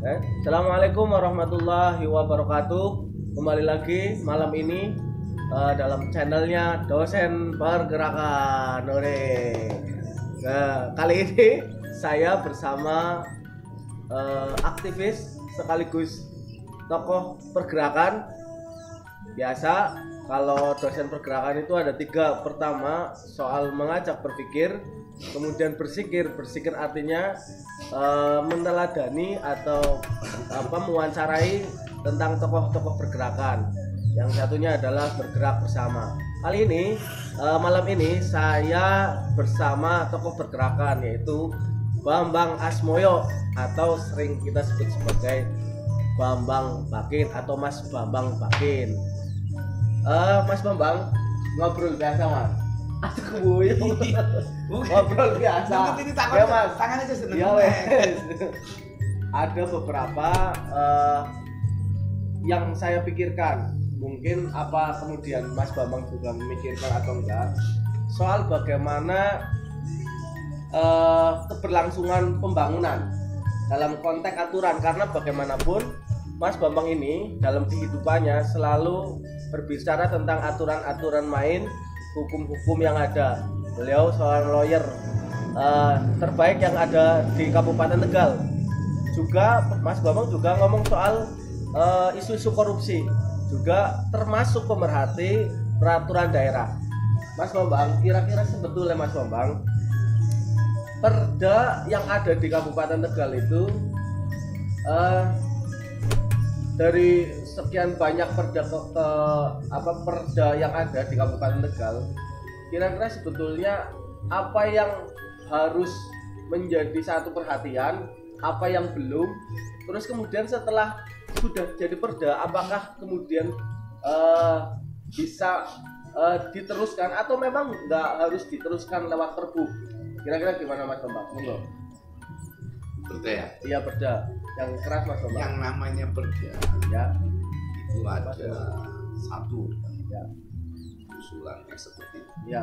Assalamualaikum warahmatullahi wabarakatuh. Kembali lagi malam ini dalam channelnya Dosen Pergerakan. Nah, kali ini saya bersama aktivis sekaligus tokoh pergerakan. Biasa kalau dosen pergerakan itu ada tiga. Pertama, soal mengajak berpikir. Kemudian bersikir artinya meneladani atau mewawancarai tentang tokoh-tokoh pergerakan. Yang satunya adalah bergerak bersama. Kali ini malam ini saya bersama tokoh pergerakan, yaitu Bambang Asmoyo atau sering kita sebut sebagai Bambang Bakin atau Mas Bambang Bakin. Mas Bambang, ngobrol biasa Mas. Aduh, ngobrol biasa. Ini tangan, ya Mas. tangan aja seneng. Ya wes. Ada beberapa yang saya pikirkan. Mungkin apa kemudian Mas Bambang juga memikirkan atau enggak, soal bagaimana keberlangsungan pembangunan dalam konteks aturan. Karena bagaimanapun Mas Bambang ini dalam kehidupannya selalu berbicara tentang aturan-aturan main, hukum-hukum yang ada. Beliau seorang lawyer terbaik yang ada di Kabupaten Tegal. Juga Mas Bambang juga ngomong soal isu-isu korupsi, juga termasuk pemerhati peraturan daerah. Mas Bambang, kira-kira sebetulnya Mas Bambang, perda yang ada di Kabupaten Tegal itu dari sekian banyak perda perda yang ada di Kabupaten Tegal, kira-kira sebetulnya apa yang harus menjadi satu perhatian, apa yang belum, terus kemudian setelah sudah jadi perda, apakah kemudian bisa diteruskan atau memang nggak harus diteruskan lewat perbu? Kira-kira gimana Mas Bambang? Monggo. Perda ya? Iya, perda yang keras Mas Bambang. Yang namanya perda Ya. itu ada satu Ya. usulan eksekutif. Ya.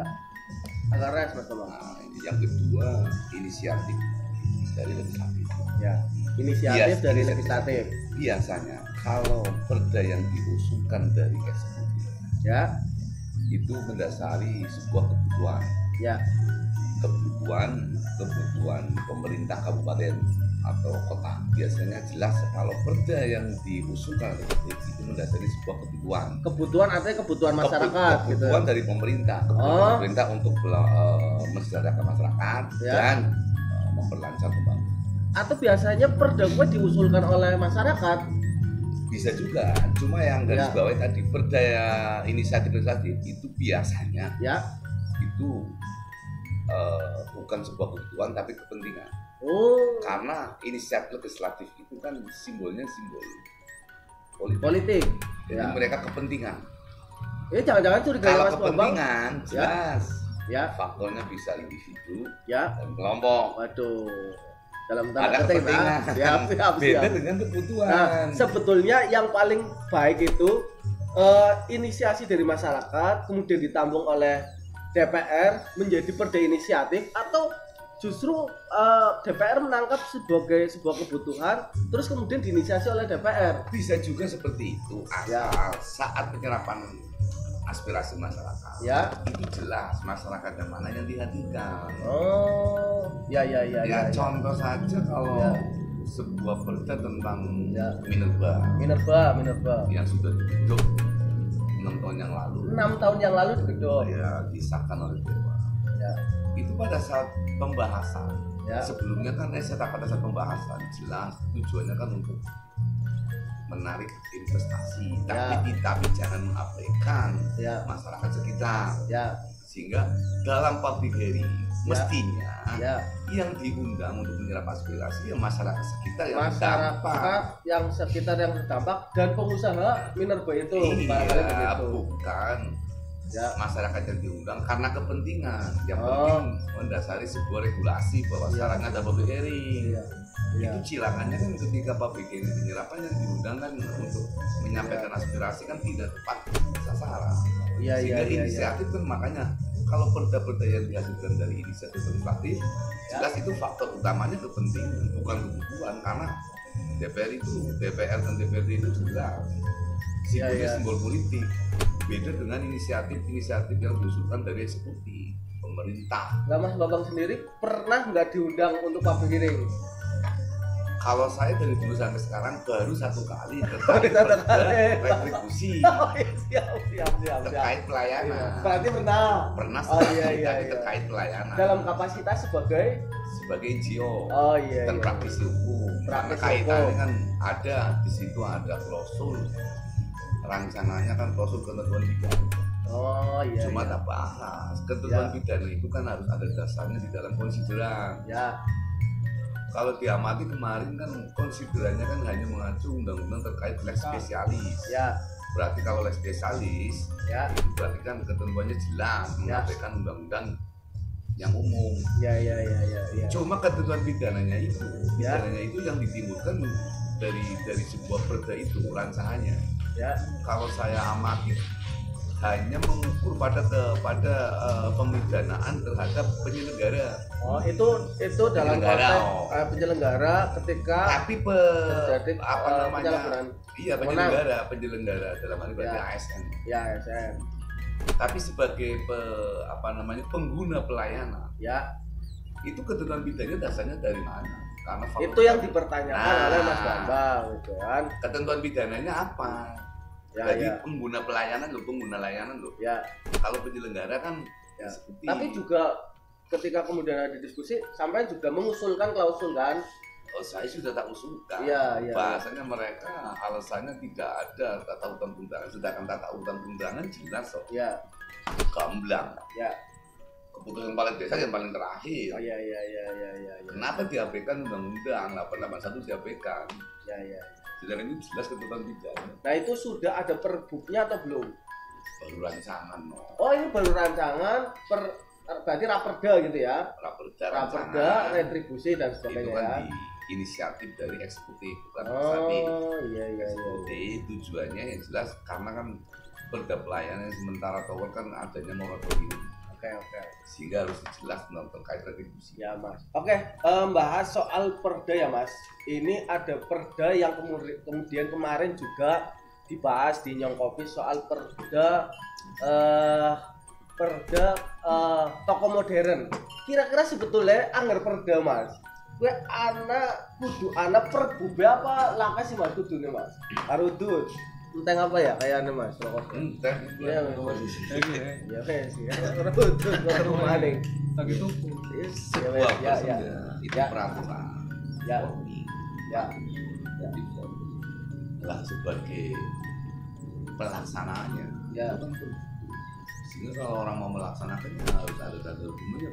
Agak res Mas Bambang. Nah, yang kedua inisiatif dari legislatif. Ya. Inisiatif dari legislatif. Biasanya kalau perda yang diusulkan dari eksekutif, Ya. itu mendasari sebuah kebutuhan. Ya. Kebutuhan pemerintah kabupaten atau kota. Biasanya jelas kalau perda yang diusulkan itu mendasari sebuah Kebutuhan artinya kebutuhan masyarakat kebutuhan gitu. dari pemerintah, pemerintah untuk mensejahterakan masyarakat. Ya. Dan memperlancar pembangunan. Atau biasanya perda gue diusulkan oleh masyarakat. Bisa juga, cuma yang garis bawah tadi perda inisiatif legislatif itu biasanya itu bukan sebuah kebutuhan tapi kepentingan. Karena inisiatif legislatif itu kan simbolnya simbol politik. Jadi mereka kepentingan. Jangan-jangan curiga kalau Mas Bambang. Kepentingan jelas. Faktornya bisa individu dan kelompok. Waduh. Dalam ada kepentingan. Siap. Beda dengan kebutuhan. Nah, sebetulnya yang paling baik itu inisiasi dari masyarakat kemudian ditampung oleh DPR menjadi perda inisiatif, atau justru DPR menangkap sebagai sebuah kebutuhan terus kemudian diinisiasi oleh DPR. Bisa juga seperti itu asal saat penyerapan aspirasi masyarakat itu jelas masyarakat yang mana yang dihadirkan. Contoh saja kalau sebuah perda tentang Minerba yang sudah digodok 6 tahun yang lalu digedok, disahkan oleh Dewan. Itu pada saat pembahasan. Sebelumnya kan pada saat pembahasan jelas tujuannya kan untuk menarik investasi, tapi jangan mengabaikan masyarakat sekitar. Sehingga dalam public hearing mestinya yang diundang untuk menyerap aspirasi masyarakat sekitar yang terdampak dan pengusaha Minerba itu. Bukan masyarakat yang diundang karena kepentingan. Yang penting mendasari sebuah regulasi bahwa syaratnya ada public hearing. Itu cilangannya kan ketika public hearing penyerapan yang diundang kan untuk menyampaikan aspirasi kan tidak tepat sasaran. Sehingga inisiatif kan makanya kalau perda-perda yang dihasilkan dari inisiatif legislatif jelas itu faktor utamanya kepentingan bukan kebutuhan, karena DPR dan DPRD itu jelas simbolnya simbol politik. Beda dengan inisiatif yang diusulkan dari eksekutif pemerintah. Nah, Mas Bambang sendiri pernah nggak diundang untuk public hearing? Kalau saya dari dulu sampai sekarang baru satu kali terkait retribusi. Siap. Terkait pelayanan. Berarti pernah sekali tapi terkait pelayanan. Dalam kapasitas sebagai NGO dan iya. praktisi hukum. Karena kaitannya kan ada di situ ada klausul rancangannya kan klausul ketentuan pidana. Cuma tak bahas. Ketentuan pidana itu kan harus ada dasarnya di dalam konsideran. Ya. Kalau diamati kemarin kan konsiderannya kan hanya mengacu undang-undang terkait lex spesialis. Ya. Berarti kalau lex spesialis, itu berarti kan ketentuannya jelas mengabaikan undang-undang yang umum. Ya. Cuma ketentuan pidananya itu yang ditimbulkan dari sebuah perda itu rancangannya. Ya. Kalau saya amati hanya mengukur pada pemidanaan terhadap penyelenggara. Itu dalam konteks penyelenggara ketika tapi terjadi penyelenggara dalam hal ini berarti ASN. Ya, ASN. Tapi sebagai pengguna pelayanan. Ya. Itu ketentuan pidananya dasarnya dari mana? Karena itu yang dipertanyakan oleh Mas Bambang gitu kan. Ketentuan pidananya apa? Jadi pengguna layanan loh. Ya. Kalau penyelenggara kan tapi juga ketika kemudian ada diskusi sampai juga mengusulkan klausul kan. Saya sudah tak usulkan. Iya. Bahasanya mereka alasannya tidak ada tata urutan perundangan, sedangkan tata urutan perundangan jelas kok. Iya. Gamblang. Ya. Keputusan paling desa yang paling terakhir. Iya. Kenapa diabaikan undang-undang 881 diabaikan? Iya. Sedangkan itu jelas ketentuan pidana. Nah itu sudah ada perbuknya atau belum? Baru rancangan. Ini baru rancangan berarti raperda gitu ya? Raperda, retribusi dan sebagainya. Itu kan inisiatif dari eksekutif bukan Iya. Eksekutif tujuannya yang jelas karena kan perda pelayanan sementara tower kan adanya moratorium. Oke. Sehingga harus jelas terkait retribusi. Ya Mas. Bahas soal perda ya Mas. Ini ada perda yang kemudian kemarin juga dibahas di Nyong Kopi soal perda toko modern. Kira-kira sebetulnya anggar perda Mas. Gue kudu perbube apa langkah sih Mas kudune Mas? Harudut. Enteng apa ya kayaknya Mas? Enteng. Ya kayak sih. Harudut maning. Lagi tuh. Itu peraturan. Ya. Lah sebagai pelaksanaannya. Ya. Sehingga kalau orang mau melaksanakannya harus ada tanda hukumnya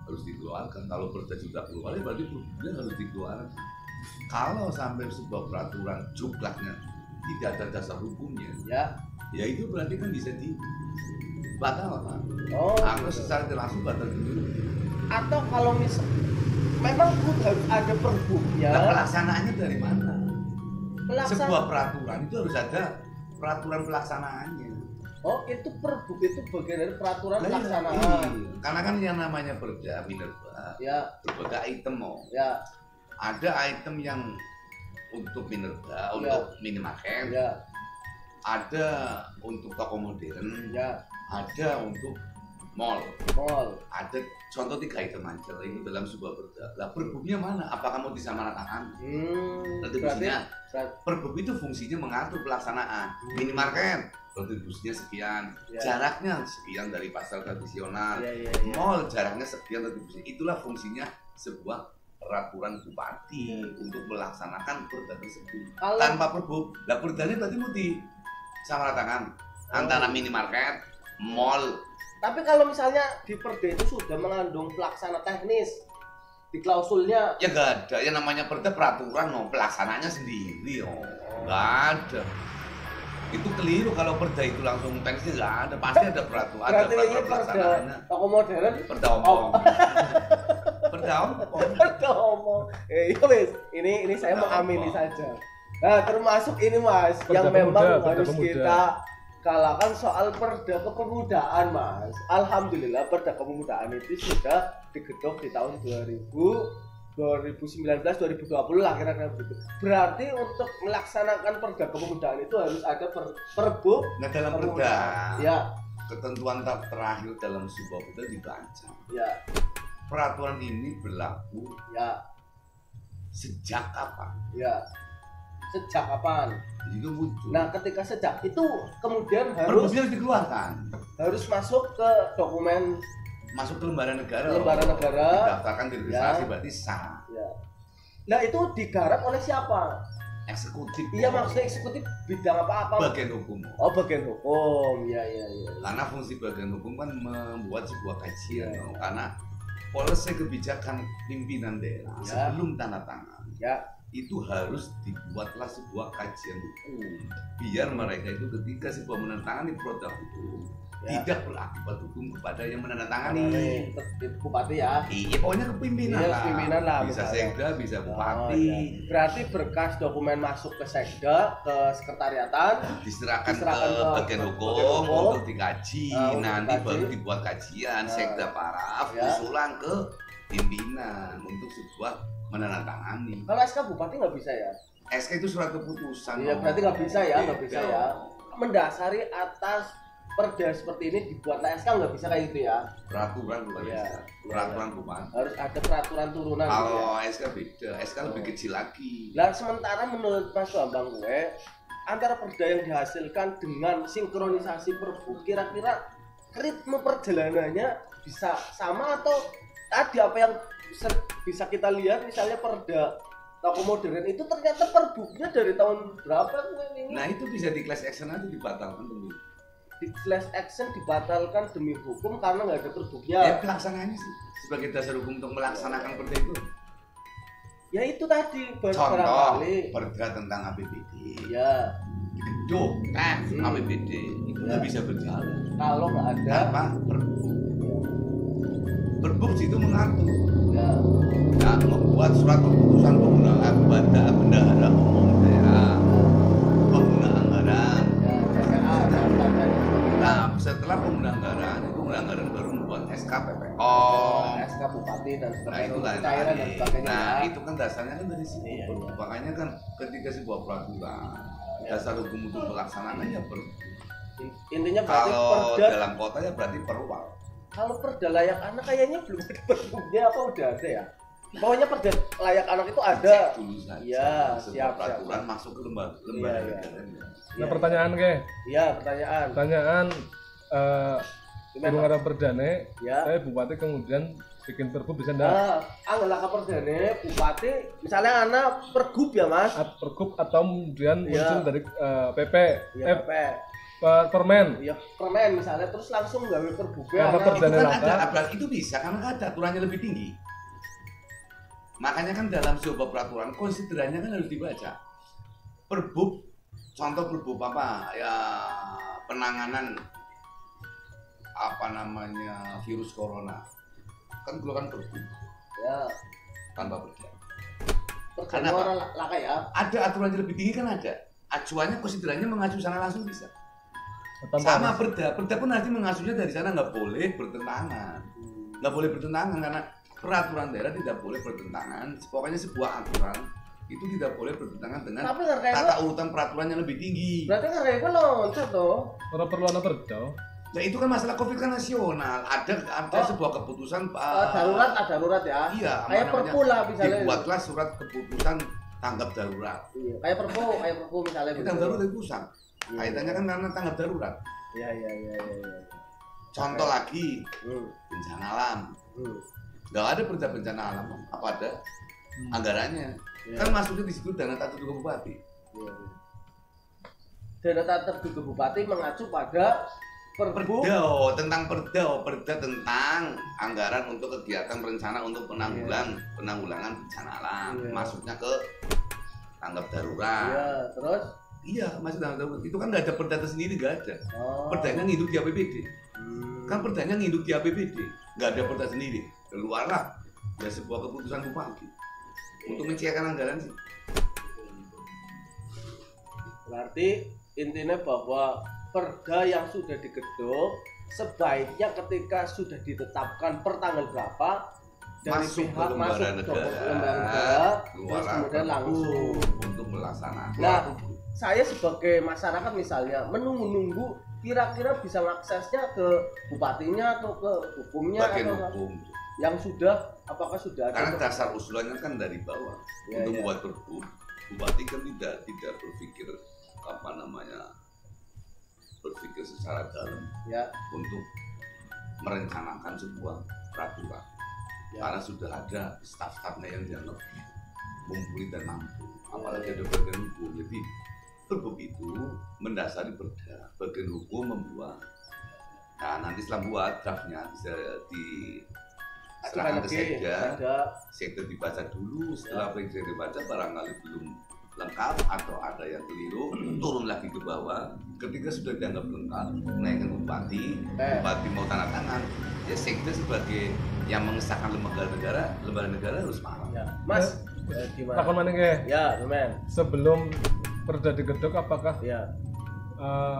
harus dikeluarkan. Kalau perda sudah keluar berarti perda harus dikeluarkan. Kalau sampai sebuah peraturan juklaknya tidak ada dasar hukumnya, ya itu berarti kan bisa dibatalkan. Atau secara langsung batal dulu. Atau kalau memang harus ada perbuknya. Nah, pelaksanaannya dari mana? Sebuah peraturan itu harus ada peraturan pelaksanaannya. Itu perbuk itu bagian dari peraturan pelaksanaan. Karena kan yang namanya perda minerba, berbagai item ada item yang untuk minerba, untuk minimarket, ada untuk toko modern, ada untuk mall. Ada contoh 3 item aja ini dalam sebuah perda. Lah perbuknya mana? Apakah mau disamaratakan? Retribusinya. Perbuk itu fungsinya mengatur pelaksanaan. Minimarket retribusinya sekian, jaraknya sekian dari pasar tradisional. Mall jaraknya sekian retribusinya. Itulah fungsinya sebuah peraturan bupati untuk melaksanakan perda tersebut. Tanpa perbuk, lah perdanya berarti mau disamaratakan antara minimarket, mall. Tapi kalau misalnya di perda itu sudah mengandung pelaksana teknis di klausulnya, ya nggak ada. Yang namanya perda peraturan, pelaksananya sendiri, nggak ada. Itu keliru kalau perda itu langsung teknisnya nggak ada, pasti ada peraturan. Berarti ini perda toko modern, perda omong. Perda omong. Ini saya mengamini saja. Nah, termasuk ini Mas, yang memang harus kita kalahkan soal perda kepemudaan Mas. Alhamdulillah perda kepemudaan itu sudah digedok di tahun 2017 2019-2020 lah kira-kira begitu. Berarti untuk melaksanakan Perda Kepemudaan itu harus ada Perbu. Nah dalam Perda, ya, ketentuan terakhir dalam sebuah Perda dibaca. Ya. Peraturan ini berlaku. Ya. Sejak kapan? Ya. Sejak kapan? Itu muncul. Nah, ketika sejak itu kemudian harus dikeluarkan. Harus masuk ke dokumen, masuk ke lembaran negara. Didaftarkan di registrasi, berarti sah. Ya. Nah, itu digarap oleh siapa? Eksekutif. Iya, maksudnya eksekutif bidang apa? Bagian hukum. Oh, bagian hukum. Ya. Karena fungsi bagian hukum kan membuat sebuah kajian, karena polisi kebijakan pimpinan daerah sebelum tanda tangan. Ya. Itu harus dibuatlah sebuah kajian hukum biar mereka itu ketika sebuah menandatangani produk hukum tidak berakibat hukum kepada yang menandatangani. Bupati ya. Iya, pokoknya kepimpinan lah. Bisa sekda, bisa bupati. Berarti berkas dokumen masuk ke sekda, ke sekretariatan, diserahkan ke bagian hukum untuk dikaji. Nanti baru dibuat kajian sekda paraf, usulan ke pimpinan untuk sebuah menandatangani. Kalau SK Bupati nggak bisa ya? SK itu surat keputusan. Iya, berarti nggak bisa ya, Mendasari atas Perda seperti ini dibuatlah SK nggak bisa kayak gitu ya? Peraturan bukan peraturan bupati. Harus ada peraturan turunan. Kalau SK beda, SK lebih kecil lagi. Nah, sementara menurut Mas Bambang gue, antara Perda yang dihasilkan dengan sinkronisasi Perbu, kira-kira ritme perjalanannya bisa sama atau tadi apa yang bisa kita lihat misalnya Perda toko modern itu ternyata Perbunya dari tahun berapa ini? Nah, itu bisa di class action aja dibatalkan demi. Di class action dibatalkan demi hukum karena nggak ada Perbunya. Ya pelaksanaannya sih sebagai dasar hukum untuk melaksanakan Perda itu. Ya itu tadi contoh Perda tentang APBD. Ya. Gedung APBD itu nggak bisa berjalan kalau nggak ada apa Perbu itu mengatur. Nah, membuat surat keputusan penggunaan bendahara umum daerah, pengguna anggaran. Nah, setelah pengguna anggaran baru membuat SK PPO, SK Bupati dan sebagainya. Nah, itu kan dasarnya kan dari situ. Makanya kan ketika sebuah peraturan dasar hukum untuk melaksanakannya Perbu. Intinya berarti kalau dalam kota ya berarti perwal. Kalau Perda layak anak kayaknya belum ada Perbunya, apa udah ada ya? Pokoknya Perda layak anak itu ada. Iya, siap. Peraturan masuk ke lembaga negara. Nah, pertanyaan ke? Iya, pertanyaan. Belum ada Perdane, saya Bupati kemudian bikin Pergub bisa enggak? Anggota Perdane, Bupati, misalnya anak Pergub ya Mas? Pergub atau kemudian muncul dari PP. PP. Permen. Iya, permen misalnya terus langsung gawe Pergub. Karena Perdane langka. Itu bisa karena ada aturannya lebih tinggi. Makanya kan dalam sebuah peraturan konsiderannya kan harus dibaca. Pergub, contoh Pergub apa ya, penanganan virus corona kan keluarkan Pergub ya tanpa Perda. Karena orang laka ya. Ada aturan yang lebih tinggi kan ada. Acuannya konsiderannya mengacu sana langsung bisa. Sama Perda pun nanti mengasuhnya dari sana, nggak boleh bertentangan. Nggak boleh bertentangan karena peraturan daerah tidak boleh bertentangan. Pokoknya sebuah aturan itu tidak boleh bertentangan dengan tata urutan peraturan yang lebih tinggi. Berarti karena itu loncat toh. Orang perlu anak Perda. Nah itu kan masalah COVID kan nasional. Ada sebuah keputusan darurat ya. Iya. Kayak Perpu lah misalnya. Dibuatlah surat keputusan tanggap darurat. Iya. Kayak Perpu misalnya. Tanggap darurat dari pusat. Kaitannya kan karena tanggap darurat. Iya. Contoh lagi bencana alam. Nggak ada Perda bencana alam. Apa ada? Anggarannya. Kan masuknya di situ dana tak terduga bupati. Dana tak terduga bupati mengacu pada Perda tentang anggaran untuk kegiatan rencana untuk penanggulangan bencana alam. Masuknya ke tanggap darurat. Iya, terus? Iya, masuk tanggap darurat. Itu kan nggak ada perda tersendiri, nggak ada. Perdanya nginduk di APBD. Kan perdanya nginduk di APBD, nggak ada perda sendiri. Keluarlah ya sebuah keputusan bupati untuk mencaikan anggaran sih. Berarti intinya bahwa perda yang sudah digedok sebaiknya ketika sudah ditetapkan per tanggal berapa masuk ke lembaga negara, terus kemudian langsung untuk melaksanakan. Nah, saya sebagai masyarakat misalnya menunggu kira-kira bisa mengaksesnya ke bupatinya atau ke hukumnya bagian atau hukum yang sudah, apakah sudah ada? Karena dasar usulannya kan dari bawah. Untuk membuat perpu, bupati kan tidak berpikir berpikir secara dalam untuk merencanakan sebuah peraturan. Karena sudah ada staf-stafnya yang dianggap mumpuni dan mampu, apalagi ada bagian hukum. Jadi perpu itu mendasari perda, bagian hukum membuat. Nah nanti setelah buat draftnya bisa diserahkan ke sekda dibaca dulu. Setelah sekda dibaca barangkali belum lengkap atau ada yang keliru, turun lagi ke bawah. Ketika sudah dianggap lengkap, naikkan ke bupati mau tanda tangan, ya sekda sebagai yang mengesahkan lembaga negara harus paham. Mas, gimana? Takon mana ke? Ya, teman. Sebelum perda digedok, apakah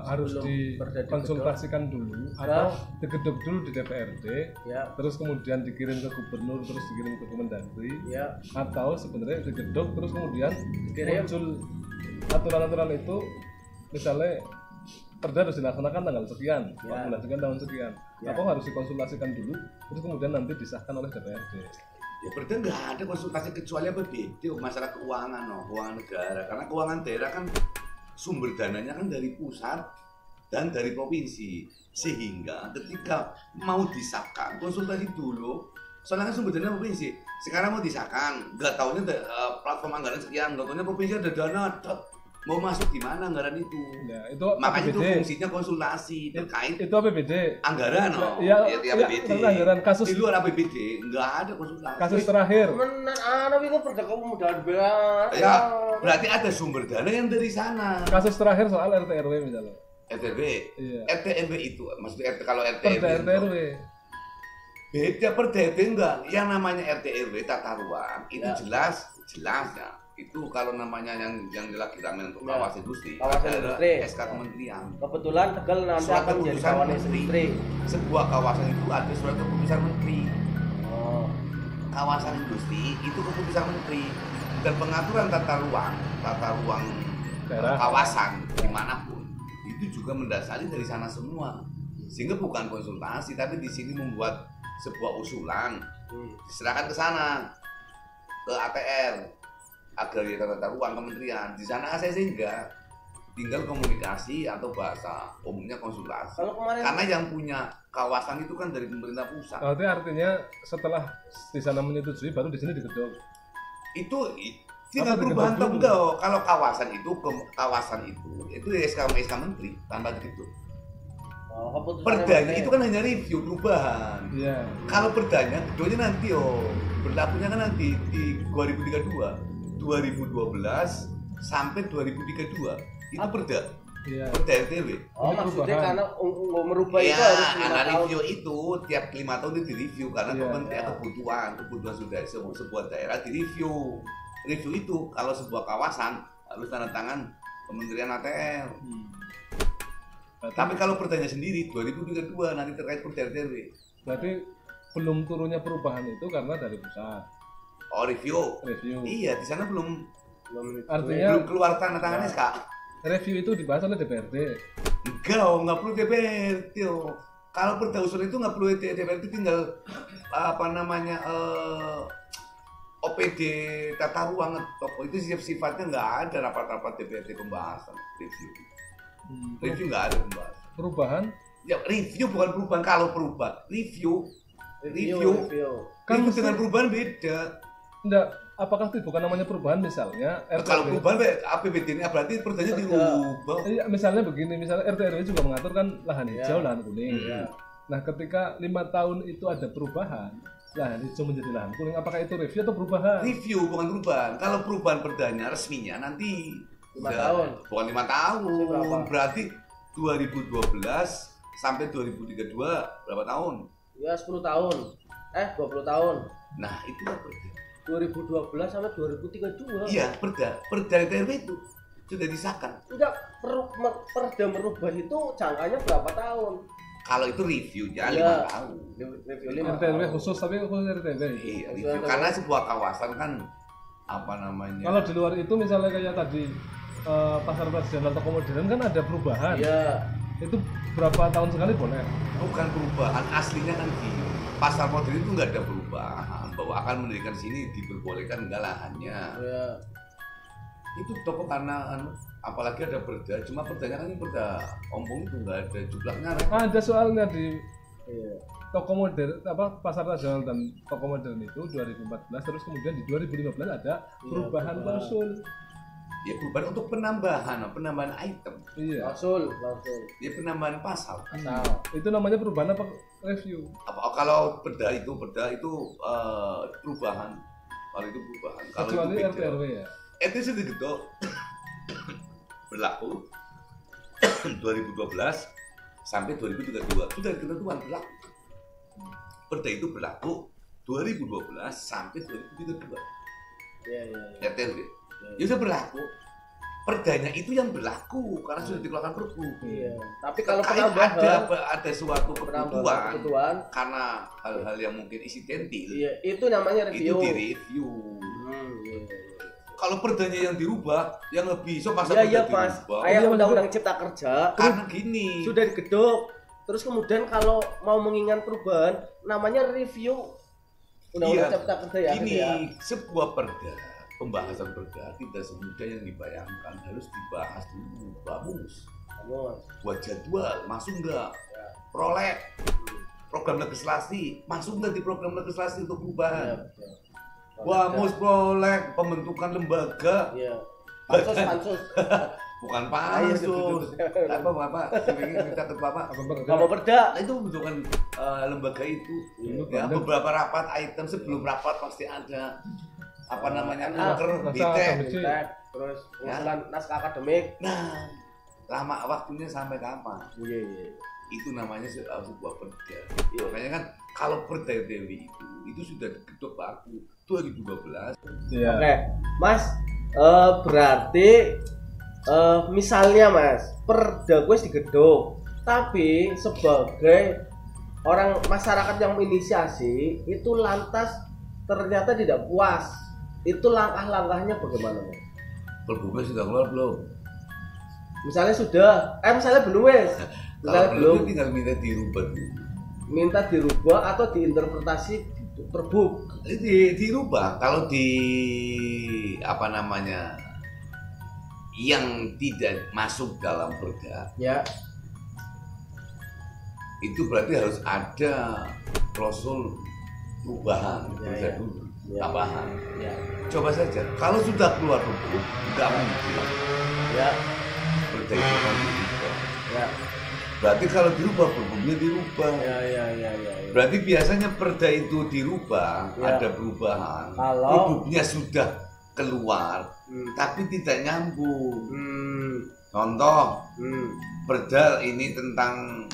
harus dikonsultasikan dulu atau digedok dulu di DPRD, terus kemudian dikirim ke gubernur, terus dikirim ke Kemendagri, atau sebenarnya digedok terus kemudian muncul aturan-aturan itu, misalnya perda harus dilaksanakan tanggal sekian, dilaksanakan tahun sekian, atau harus dikonsultasikan dulu, terus kemudian nanti disahkan oleh DPRD. Ya perda nggak ada konsultasi kecuali BPD, masalah keuangan, keuangan negara, karena keuangan daerah kan sumber dananya kan dari pusat dan dari provinsi, sehingga ketika mau disahkan konsultasi dulu. Soalnya kan sumber dana provinsi, sekarang mau disahkan, nggak tahunya platform anggaran sekian, nggak tahunya provinsi ada dana, mau masuk di mana anggaran itu. Itu makanya APBD. Itu fungsinya konsultasi terkait itu APBD anggaran, APBD. Anggaran kasus di luar APBD nggak ada konsultasi. Kasus terakhir. Itu perda kemudahan belas. Ya, berarti ada sumber dana yang dari sana. Kasus terakhir soal RT RW misalnya. RT RW itu, maksudnya kalau RT RW. Beda perda enggak. Yang namanya RT RW tata ruang itu jelas ya. Itu kalau namanya yang lagi ramai untuk kawasan industri, SK Kementerian. Kebetulan Tegal nanti akan menjadi kawasan industri. Sebuah kawasan itu ada surat keputusan menteri. Kawasan industri itu keputusan menteri, dan pengaturan tata ruang kawasan dimanapun itu juga mendasari dari sana semua. Sehingga bukan konsultasi, tapi di sini membuat sebuah usulan, diserahkan ke sana, ke ATR, Agraria Tata Ruang Kementerian. Di sana ACC enggak, tinggal komunikasi atau bahasa umumnya konsultasi. Karena yang punya kawasan itu kan dari pemerintah pusat. Artinya setelah di sana menyetujui baru di sini digedok. Itu tidak perubahan atau enggak. Kalau kawasan itu SK menteri tanpa gitu. Perdanya itu kan hanya review perubahan. Kalau perdanya gedungnya nanti berlakunya kan nanti di 2012 sampai 2032 itu perda. Perda RTW. Maksudnya karena merubah itu harus 5 tahun. Review itu tiap 5 tahun itu direview karena kebutuhan sudah sebuah daerah direview. Review itu kalau sebuah kawasan harus tanda tangan Kementerian ATR. Tapi kalau perdanya sendiri 2032 nanti terkait perda RTW. Berarti belum turunnya perubahan itu karena dari pusat. Review. Iya, di sana belum keluar tanda tangannya SK. Review itu dibahas oleh DPRD. Nggak perlu DPRD. Kalau perda usul itu nggak perlu DPRD, tinggal OPD tata ruang itu sifatnya nggak ada rapat-rapat DPRD pembahasan review. Review nggak ada pembahasan. Perubahan? Ya review bukan perubahan. Kalau perubahan review kan dengan perubahan beda. Enggak, apakah itu bukan namanya perubahan misalnya RT kalau perubahan APBD ini berarti perdanya dirubah. Iya, misalnya begini, misalnya RT RW juga mengatur kan lahan hijau, lahan kuning. Nah, ketika 5 tahun itu ada perubahan, lahan hijau menjadi lahan kuning, apakah itu review atau perubahan? Review bukan perubahan. Kalau perubahan perdanya resminya nanti 5 tahun. Bukan 5 tahun. Berarti 2012 sampai 2032 berapa tahun? Ya 10 tahun. 20 tahun. Nah, itu apa? 2012 sampai 2032. Iya, perda RTW itu sudah disahkan. Enggak, perda merubah itu jangkanya berapa tahun? Kalau itu reviewnya 5 tahun. Review RT/RW khusus, tapi khusus RT/RW. Iya, review. Karena sebuah kawasan kan apa namanya? Kalau di luar itu misalnya kayak tadi pasar tradisional toko modern kan ada perubahan. Iya. Itu berapa tahun sekali boleh? Bukan perubahan, aslinya kan di pasar modern itu nggak ada perubahan. Bahwa akan mendirikan sini diperbolehkan enggak lahannya. Iya. Itu toko karena apalagi ada perda, cuma perdanya kan ini perda ompong itu nggak ada jumlahnya. Ada soalnya di toko modern pasar tradisional dan toko modern itu 2014, terus kemudian di 2015 ada perubahan klausul. Ya perubahan untuk penambahan item. Iya. Klausul. Ya penambahan pasal. Itu namanya perubahan apa review? Kalau perda itu perubahan. Kalau itu perubahan. Kalau kecuali itu RT/RW ya. Itu sudah gitu berlaku 2012 sampai 2032 sudah ketentuan berlaku. Perda itu berlaku 2012 sampai 2032. RT/RW. Ya sudah berlaku. Perdanya itu yang berlaku karena sudah dikeluarkan perpu. Iya. Tapi kalau penambahan ada suatu kebutuhan karena hal-hal yang mungkin insidentil. Iya, itu namanya review. Itu direview. Kalau perdanya yang dirubah, yang lebih masa iya, dirubah. Kayak undang-undang Cipta Kerja. Karena gini. Sudah digedok. Terus kemudian kalau mau mengingat perubahan, namanya review undang-undang Cipta Kerja ya. Gini, sebuah perda, pembahasan perda tidak semudah yang dibayangkan. Harus dibahas dulu, bamus. Buat jadwal, masuk nggak? Proleg, program legislasi, masuk nggak di program legislasi untuk perubahan? Bamus, proleg, pembentukan lembaga. Iya. Pansus. Bukan pansus. Apa? Minta ke Bapak. Bapak Perda. Itu pembentukan lembaga itu. Ya, beberapa rapat item sebelum rapat pasti ada apa namanya Bitek, terus usulan naskah akademik. Nah, lama waktunya sampai kapan? Iya. Itu namanya sebuah perda. Makanya kan kalau perda Dewi itu sudah diketok baku 2012. Iya. Oke, Mas, berarti misalnya Mas, perda gue digedok, tapi sebagai orang masyarakat yang menginisiasi itu lantas ternyata tidak puas. Itu langkah-langkahnya bagaimana, Mas? Perbunya sudah keluar belum? Misalnya sudah, misalnya belum, Wes. Misalnya belum, tinggal minta dirubah dulu. Minta dirubah atau diinterpretasi perbuk? Dirubah. Kalau di apa namanya yang tidak masuk dalam perda, ya, itu berarti harus ada klausul perubahan, dulu, tambahan. Ya. Coba saja, kalau sudah keluar perbu, nggak mungkin. Ya. Perda itu kan dirubah. Ya. Berarti kalau dirubah perbunya dirubah. Ya. Berarti biasanya perda itu dirubah, ada perubahan. Perbunya sudah keluar, tapi tidak nyambung. Contoh, perda ini tentang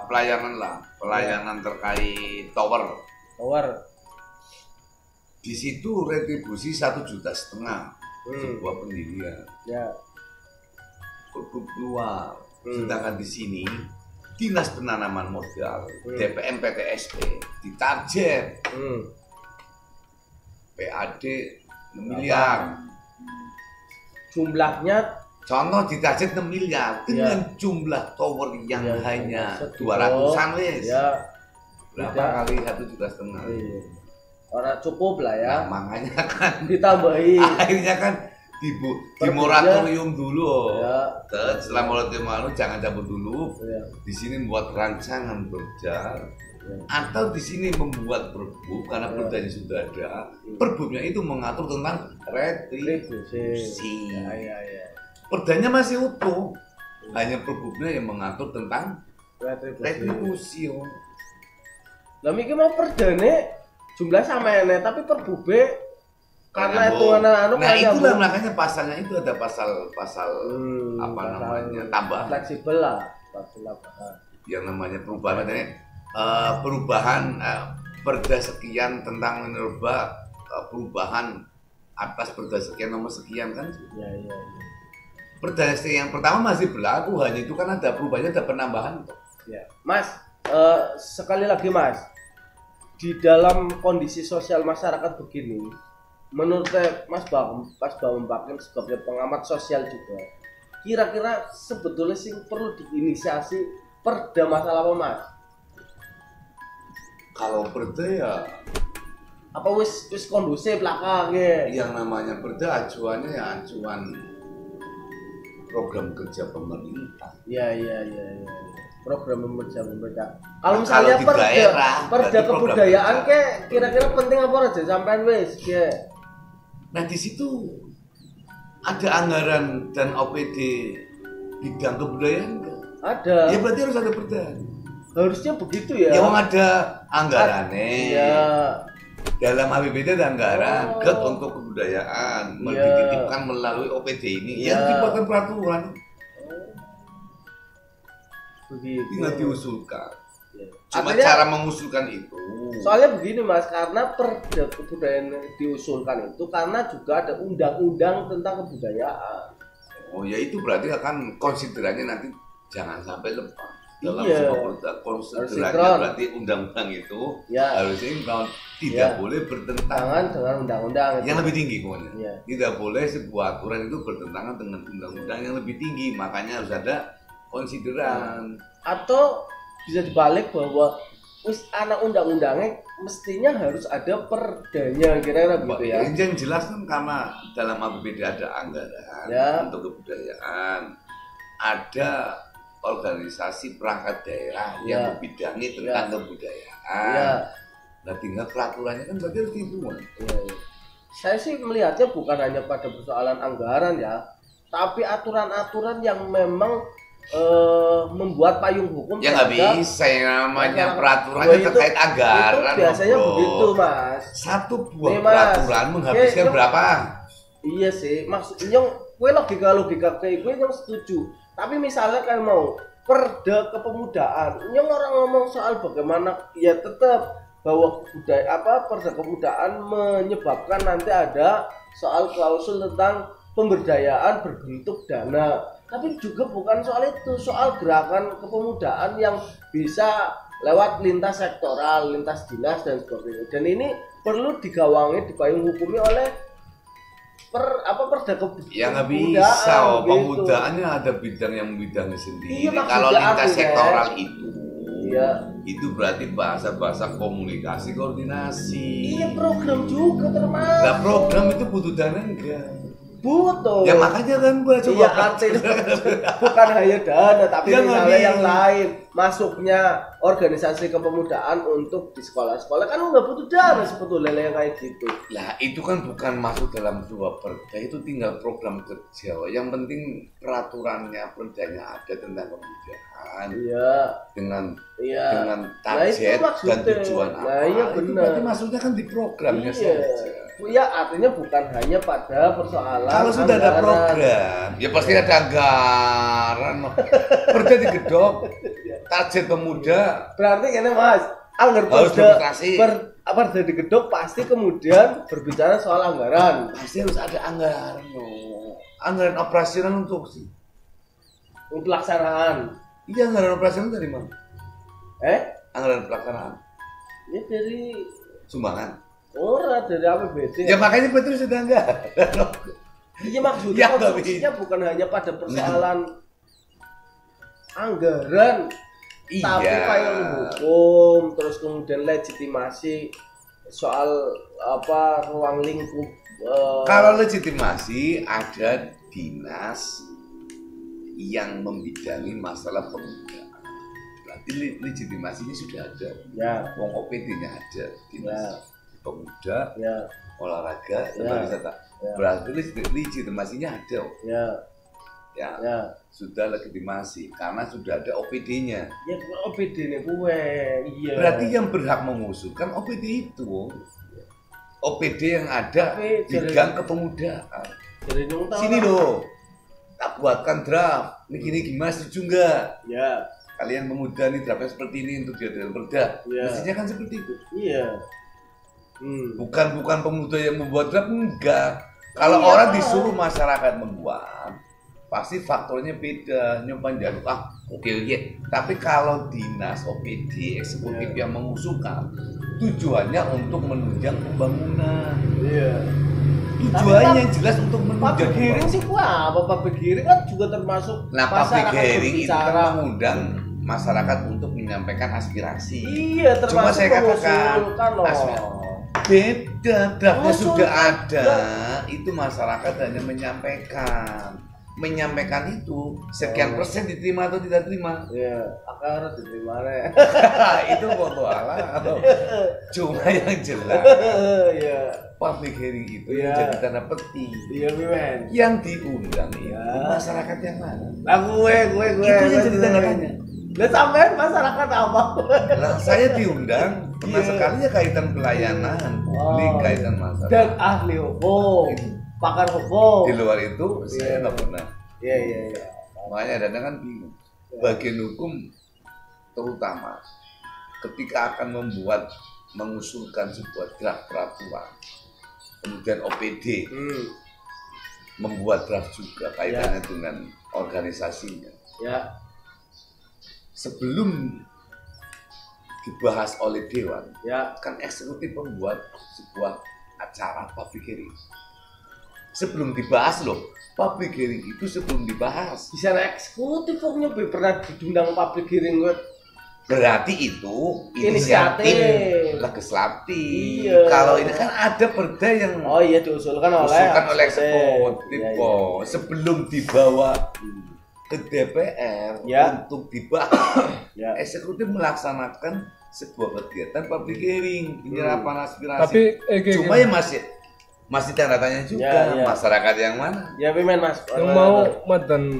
pelayanan terkait tower. Di situ retribusi 1,5 juta sebuah pendirian. Ya. Keluar. Sedangkan di sini Dinas Penanaman Modal, DPM PTSP ditarget PAD 6 miliar. Jumlahnya contoh ditarget 6 miliar dengan jumlah tower yang hanya 200-an wis. Ya. Berapa kali 1,5 juta? Orang cukup lah ya. Nah, makanya kan ditambahi. Akhirnya kan di moratorium dulu. Ya. Setelah moratorium lalu jangan cabut dulu. Ya. Di sini membuat rancangan perda. Ya. Atau di sini membuat perbu karena perdanya sudah ada. Perbunya itu mengatur tentang retribusi. Ya. Perdanya masih utuh. Hanya perbunya yang mengatur tentang retribusi. Lah mikir mau perdane jumlah sama ini tapi perbube karena itu itulah makanya pasalnya itu ada pasal namanya tambahan fleksibel lah yang namanya perubahan perubahan perda sekian tentang minerba perubahan atas perda sekian nomor sekian kan ya. Perda yang pertama masih berlaku hanya itu kan ada perubahannya ada penambahan Ya. Mas, sekali lagi Mas, di dalam kondisi sosial masyarakat begini, menurut Mas Bambang sebagai pengamat sosial juga, kira-kira sebetulnya sih perlu diinisiasi perda masalah apa Mas? Kalau perda ya apa wis kondusif lah ya? Yang namanya perda acuannya ya acuan program kerja pemerintah. Iya. Program kerja pemerintah. Kalau misalnya perda kebudayaan kira-kira penting apa aja sampean wis ya. Nah di situ ada anggaran dan OPD bidang kebudayaan enggak? Ada. Ya berarti harus ada perda. Harusnya begitu ya. Ya ada anggarannya. Iya. Dalam APBD ada anggaran untuk kebudayaan dititipkan melalui OPD ini yang dibuatkan peraturan. Begitu. Tinggal diusulkan. Ya. Cuma cara mengusulkan itu. Soalnya begini Mas, karena perda kebudayaan diusulkan itu karena juga ada undang-undang tentang kebudayaan. Oh ya itu berarti akan konsiderannya nanti jangan sampai lepas. Dalam sebuah konsiderannya berarti undang-undang itu harusnya tidak boleh bertentangan dengan undang-undang yang lebih tinggi pokoknya. Tidak boleh sebuah aturan itu bertentangan dengan undang-undang yang lebih tinggi, makanya harus ada konsideran. Atau bisa dibalik bahwa anak undang-undangnya mestinya harus ada perdanya, kira-kira begitu ya. Yang jelas kan karena dalam APBD ada anggaran untuk kebudayaan, ada organisasi perangkat daerah yang membidangi tentang kebudayaan. Nah tinggal peraturannya kan berarti harus dibuat. Saya sih melihatnya bukan hanya pada persoalan anggaran ya, tapi aturan-aturan yang memang membuat payung hukum. Ya nggak bisa yang namanya peraturannya terkait anggaran. Itu biasanya begitu Mas. Satu buah peraturan menghabiskan berapa? Iya sih, maksudnya gue logika kayak gue yang setuju. Tapi misalnya kayak mau perda kepemudaan, yang orang ngomong soal bagaimana ya tetap bahwa perda kepemudaan menyebabkan nanti ada soal klausul tentang pemberdayaan berbentuk dana. Tapi juga bukan soal itu, soal gerakan kepemudaan yang bisa lewat lintas sektoral, lintas dinas dan sebagainya. Dan ini perlu digawangi, dipayung hukumi oleh perda kebudayaan. Ya nggak bisa, pemudaannya ada bidang yang membidangi sendiri. Kalau lintas sektoral itu berarti bahasa komunikasi, koordinasi. Iya, program juga termasuk. Nah program itu butuh dana enggak? Butuh. Ya makanya kan gua coba. Iya, artinya bukan hanya dana, tapi misalnya yang lain masuknya organisasi kepemudaan untuk di sekolah-sekolah kan nggak butuh dana sebetulnya yang kayak gitu. Lah itu kan bukan masuk dalam sebuah perda, itu tinggal program kerja. Yang penting peraturannya, perdanya ada tentang kebudayaan. Iya. Dengan target dan tujuan apa. Nah, iya benar. Itu berarti maksudnya kan di programnya saja. Ya artinya bukan hanya pada persoalan kalau sudah ada program ya pasti ada anggaran. Perda digedok target pemuda berarti ini Mas perda digedok pasti kemudian berbicara soal anggaran, pasti harus ada anggaran anggaran operasional untuk pelaksanaan. Iya, anggaran operasional dari mana? Anggaran pelaksanaan ya dari sumbangan. Dari APBD. Ya makanya betul sudah enggak. Iya maksudnya konstruksinya bukan hanya pada persoalan anggaran, tapi payung hukum, terus kemudian legitimasi soal ruang lingkup. Kalau legitimasi ada dinas yang membidangi masalah pemuda. Berarti legitimasinya sudah ada. Ya. Wong OPD-nya ada. Dinas pemuda, olahraga, wisata. Berarti legitimasinya ada. Ya. Sudah legitimasi karena sudah ada OPD-nya. Ya OPD-nya gue. Iya. Berarti yang berhak mengusulkan OPD itu. OPD yang ada bidang kepemudaan. Sini loh. Tak buatkan draft. Ini gimana, setuju enggak? Ya. Kalian pemuda nih draftnya seperti ini untuk dia dalam perda. Mestinya kan seperti itu. Iya. Bukan pemuda yang membuat draft, enggak. Kalau orang disuruh masyarakat membuat, pasti faktornya beda. Nyoba jaluk oke. Tapi kalau dinas OPD eksekutif yang mengusulkan tujuannya untuk menunjang pembangunan. Iya. Tujuannya jelas untuk menunjang. Public hearing sih apa? Public hearing kan juga termasuk. Nah, public hearing itu kan mengundang masyarakat untuk menyampaikan aspirasi. Iya, termasuk. Cuma saya katakan beda, draftnya sudah ada. Itu masyarakat hanya menyampaikan itu sekian persen diterima atau tidak terima. Iya, akar diterima deh. Itu foto ala atau cuma yang jelas. Iya. Public hearing itu yang jadi tanda petik. Iya, men. Yang diundang itu masyarakat yang mana? Lah gue. Itu yang jadi tanda tanya. Lah sampean masyarakat apa? Lah saya diundang pernah sekali ya kaitan pelayanan publik, kaitan masyarakat. Dan ahli hukum. Pakar hukum. Di luar itu saya nggak pernah. Iya. Makanya kadang kan bingung. Bagian hukum terutama ketika akan mengusulkan sebuah draft peraturan, kemudian OPD membuat draft juga kaitannya dengan organisasinya. Ya. Sebelum dibahas oleh Dewan, kan eksekutif membuat sebuah acara public hearing. Sebelum dibahas loh, public hearing itu sebelum dibahas. Di sana eksekutif pokoknya pernah diundang public hearing gue. Berarti itu inisiatif legislatif. Iya. Kalau ini kan ada perda yang diusulkan oleh eksekutif. Sebelum dibawa ke DPR untuk dibahas, eksekutif melaksanakan sebuah kegiatan public hearing, penyerapan aspirasi. Tapi cuma ya masih tanda tanya juga masyarakat yang mana? Ya, Pimen Mas. Yang mau dan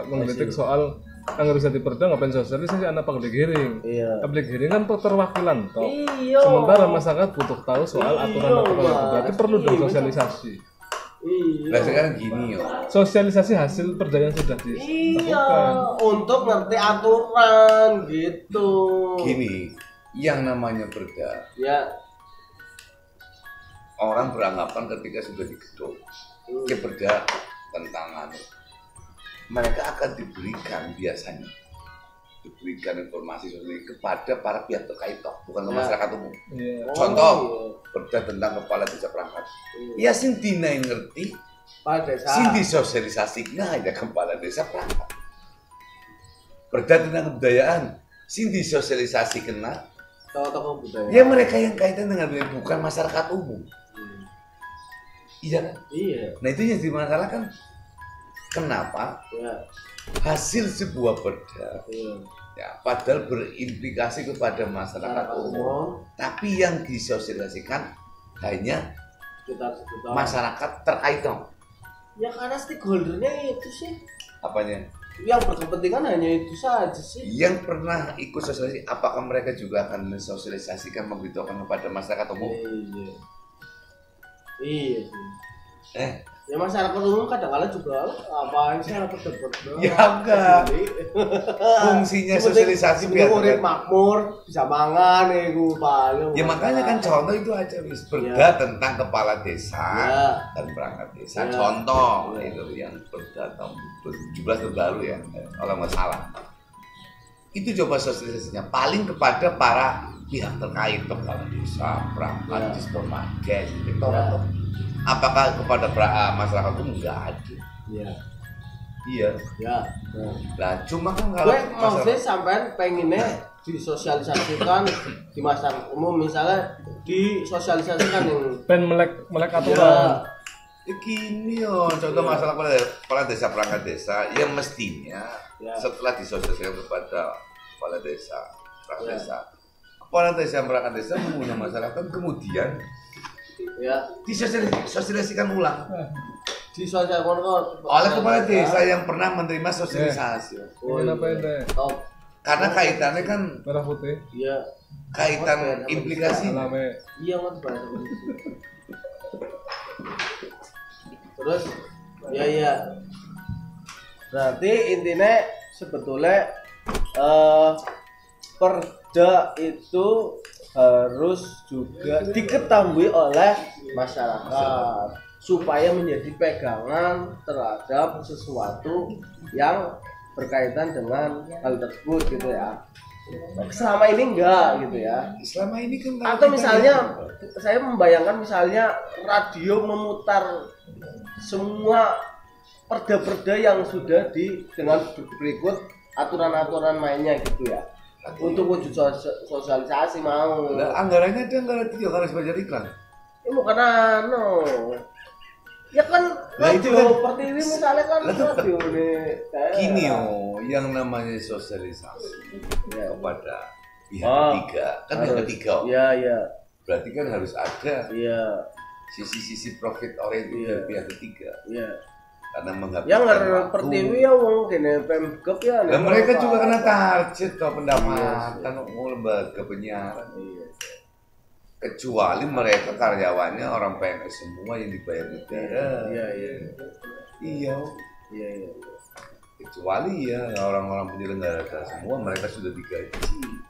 mengkritik soal anggar bisa diperda ngapain sosialisasi anak public hearing. Iya. Public hearing kan perwakilan toh. Iya. Sementara masyarakat butuh tahu soal aturan-aturan itu. Berarti perlu dong sosialisasi. Iya. Nah sekarang gini sosialisasi hasil perda yang sudah dilakukan. Iya. Untuk ngerti aturan gitu. Gini, yang namanya perda. Ya. Orang beranggapan ketika sudah digedok, perda tentang mereka akan diberikan biasanya informasi kepada para pihak terkait bukan ke masyarakat umum. Contoh perda tentang kepala desa perangkat. Ya sing dinae ngerti kepala desa. Sing disosialisasikan ada kepala desa perangkat. Perda tentang kebudayaan sing disosialisasikan tokoh budaya. Ya mereka yang kaitan dengan bukan masyarakat umum. Iya kan? Iya. Nah itu yang dimasalahkan. Kenapa hasil sebuah perda padahal berimplikasi kepada masyarakat umum, tapi yang disosialisasikan hanya masyarakat terkait dong. Ya karena stakeholdernya itu sih. Apanya? Yang berkepentingan hanya itu saja sih. Yang pernah ikut sosialisasi, apakah mereka juga akan mensosialisasikan, memberitahukan kepada masyarakat umum? Iya sih. Ya masyarakat umum kadang-kadang juga apaan sih anak berdebat. Ya enggak. Fungsinya sosialisasi biar urip makmur, bisa mangan iku paling. Ya makanya kan contoh itu aja wis perda tentang kepala desa dan perangkat desa. Contoh itu yang perda tahun 2017 baru ya, kalau nggak salah. Itu coba sosialisasinya paling kepada para pihak terkait, kepala desa, perangkat desa, marga, apakah kepada masyarakat umum nggak ada? Iya. Nah, cuma kan kalau maksudnya sampean pengennya disosialisasikan di masyarakat umum, misalnya disosialisasikan yang melek aturan. Gini contoh masalah kepala desa perangkat desa, yang mestinya setelah disosialisasikan kepada kepala desa, perangkat desa, kepala desa perangkat desa mengundang masyarakat, kemudian disosialisasikan ulang oleh kepala desa yang pernah menerima sosialisasi. Karena kaitannya kan merah putih. Kaitan implikasi. Iya kan terus berarti intinya sebetulnya perda itu harus juga diketahui oleh masyarakat supaya menjadi pegangan terhadap sesuatu yang berkaitan dengan hal tersebut gitu ya. Selama ini enggak gitu ya. Selama ini kan atau misalnya saya membayangkan misalnya radio memutar semua perda-perda yang sudah dengan berikut aturan-aturan mainnya gitu ya. Untuk wujud sosialisasi mau. Nah, anggarannya ada anggaran 3 harus bayar iklan. Ya bukan ya kan itu kan Pertiwi misalnya kan radio nih. Gini yang namanya sosialisasi kepada pihak ketiga kan yang ketiga. Iya. Berarti kan harus ada sisi profit oriented pihak ketiga. Iya. Karena menghabiskan yang Pertiwi ya wong kene Pemgep ya. Dan mereka juga kena target pendapatan lembaga penyiaran. Iya. Kecuali mereka karyawannya orang PNS semua yang dibayar negara. Iya. Kecuali ya orang-orang penyelenggara semua mereka sudah digaji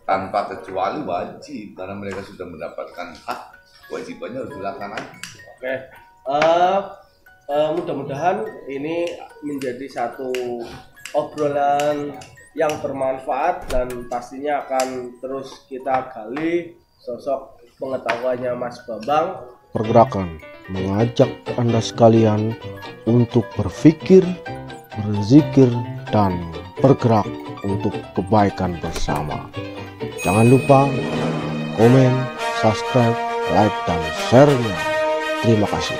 tanpa kecuali wajib karena mereka sudah mendapatkan hak, wajibannya harus dilaksanakan. Oke. Mudah-mudahan ini menjadi satu obrolan yang bermanfaat dan pastinya akan terus kita gali sosok pengetahuannya Mas Bambang. Pergerakan mengajak Anda sekalian untuk berpikir, berzikir, dan bergerak untuk kebaikan bersama. Jangan lupa komen, subscribe, like, dan share-nya. Terima kasih.